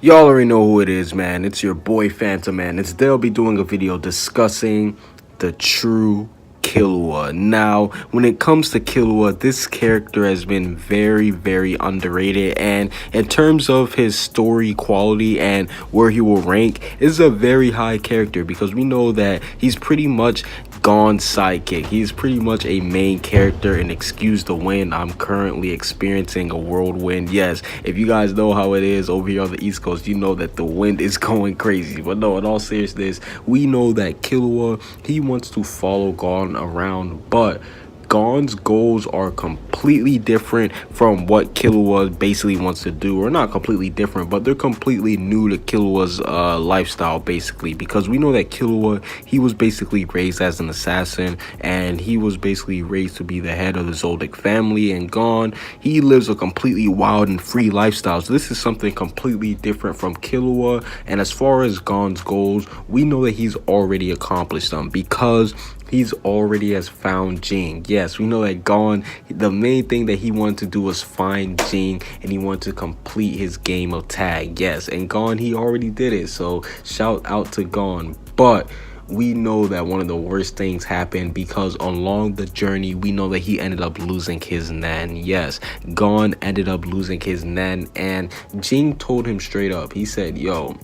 Y'all already know who it is, man. It's your boy Phantom, man. And today I'll be doing a video discussing the true Killua. Now, when it comes to Killua, this character has been very underrated, and in terms of his story quality and where he will rank, is a very high character because we know that he's pretty much Gon's sidekick. He's pretty much a main character, and excuse the wind, I'm currently experiencing a whirlwind. Yes, if you guys know how it is over here on the East Coast, you know that the wind is going crazy. But no, in all seriousness, we know that Killua, he wants to follow Gon around, but Gon's goals are completely different from what Killua basically wants to do, or not completely different, but they're completely new to Killua's lifestyle, basically, because we know that Killua, he was basically raised as an assassin, and he was basically raised to be the head of the Zoldyck family, and Gon, he lives a completely wild and free lifestyle. So this is something completely different from Killua, and as far as Gon's goals, we know that he's already accomplished them because he's already has found Jing. Yes, we know that Gon, the main thing that he wanted to do was find Jing, and he wanted to complete his game of tag. Yes, and Gon, he already did it. So shout out to Gon. But we know that one of the worst things happened because along the journey, we know that he ended up losing his Nan. Yes, Gon ended up losing his Nan, and Jing told him straight up. He said, yo,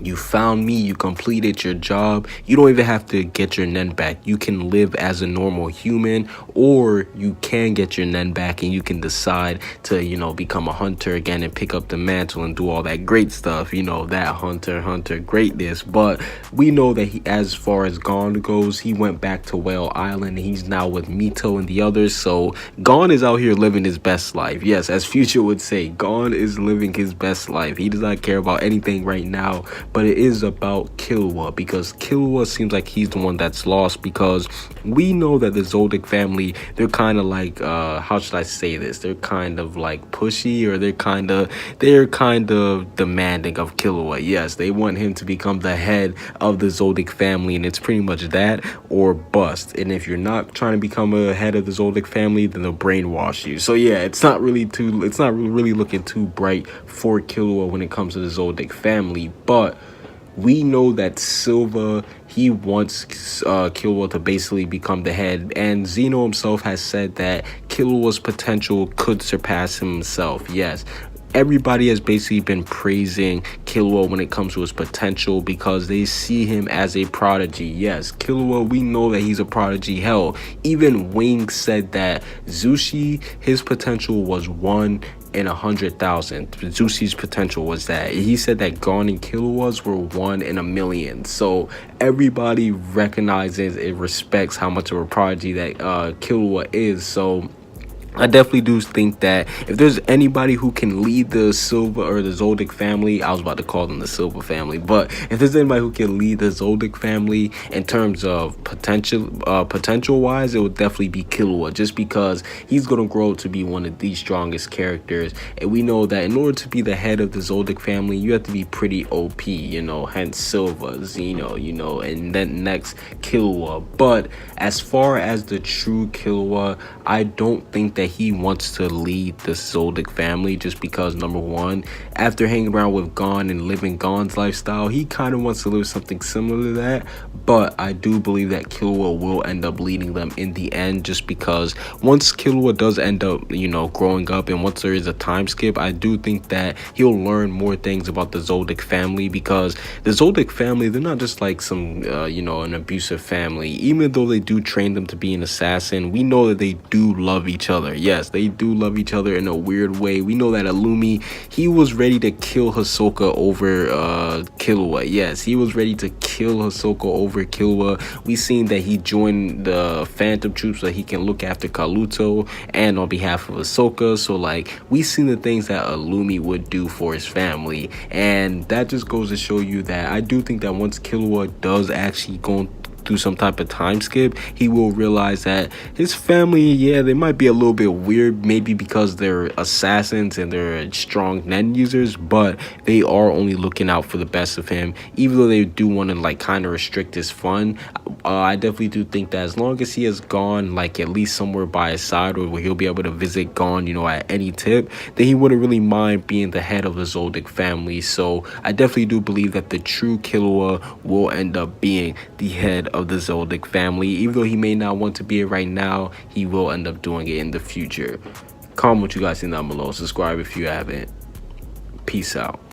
you found me, you completed your job, you don't even have to get your Nen back. You can live as a normal human, or you can get your Nen back and you can decide to, become a hunter again and pick up the mantle and do all that great stuff, that hunter greatness. But we know that he, as far as Gon goes, he went back to Whale Island and he's now with Mito and the others. So Gon is out here living his best life. Yes, as Future would say, Gon is living his best life. He does not care about anything right now, but it is about Killua, because Killua seems like he's the one that's lost, because we know that the Zoldyck family, they're kind of like, how should I say this? They're kind of like pushy, or they're kind of demanding of Killua. Yes, they want him to become the head of the Zoldyck family, and it's pretty much that or bust. And if you're not trying to become a head of the Zoldyck family, then they'll brainwash you. So yeah, it's not really looking too bright for Killua when it comes to the Zoldyck family. But we know that Silva, he wants Killua to basically become the head, and Zeno himself has said that Killua's potential could surpass himself. Yes, everybody has basically been praising Killua when it comes to his potential because they see him as a prodigy. Yes, Killua, we know that he's a prodigy. Hell, even Wing said that Zushi, his potential was 1 in 100,000. Zushi's potential was that. He said that Gon and Killua's were 1 in a million. So everybody recognizes and respects how much of a prodigy that Killua is. So I definitely do think that if there's anybody who can lead the Silva or the Zoldyck family, I was about to call them the Silva family, but if there's anybody who can lead the Zoldyck family in terms of potential wise, it would definitely be Killua, just because he's going to grow to be one of the strongest characters. And we know that in order to be the head of the Zoldyck family, you have to be pretty OP, hence Silva, Zeno, and then next Killua. But as far as the true Killua, I don't think that he wants to lead the Zoldyck family, just because, number one, after hanging around with Gon and living Gon's lifestyle, he kind of wants to live something similar to that. But I do believe that Killua will end up leading them in the end, just because once Killua does end up, growing up, and once there is a time skip, I do think that he'll learn more things about the Zoldyck family, because the Zoldyck family, they're not just like some, an abusive family. Even though they do train them to be an assassin, we know that they do love each other. Yes, they do love each other in a weird way. We know that Illumi, he was ready to kill Hisoka over Killua. Yes, he was ready to kill Hisoka over Killua. We seen that he joined the Phantom Troops so he can look after Kaluto and on behalf of Hisoka. So like, we seen the things that Illumi would do for his family, and that just goes to show you that I do think that once Killua does actually through some type of time skip, he will realize that his family, yeah, they might be a little bit weird, maybe because they're assassins and they're strong nen users, but they are only looking out for the best of him, even though they do want to like kind of restrict his fun. I definitely do think that as long as he has Gon like at least somewhere by his side, or where he'll be able to visit Gon, you know, at any tip, then he wouldn't really mind being the head of the Zoldyck family. So I definitely do believe that the true Killua will end up being the head of the Zoldyck family. Even though he may not want to be it right now, he will end up doing it in the future. Comment what you guys think down below. Subscribe if you haven't. Peace out.